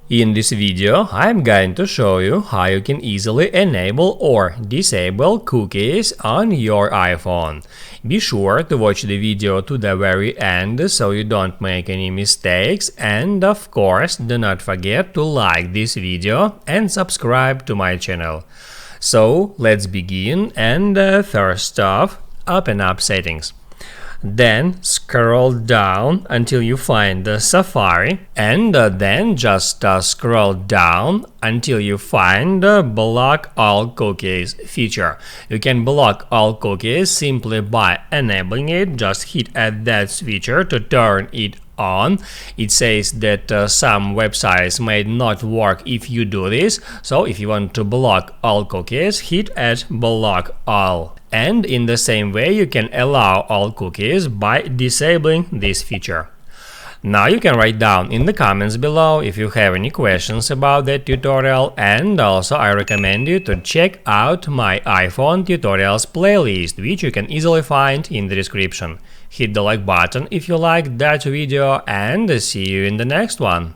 In this video, I'm going to show you how you can easily enable or disable cookies on your iPhone. Be sure to watch the video to the very end so you don't make any mistakes, and of course do not forget to like this video and subscribe to my channel. So let's begin, and first off, open up Settings. Then scroll down until you find the Safari, and then just scroll down until you find the Block All Cookies feature. You can block all cookies simply by enabling it. Just hit at that feature to turn it on. It says that some websites may not work if you do this, so if you want to block all cookies, hit at Block All. And in the same way, you can allow all cookies by disabling this feature. Now you can write down in the comments below if you have any questions about that tutorial, and also I recommend you to check out my iPhone tutorials playlist, which you can easily find in the description. Hit the like button if you liked that video, and see you in the next one.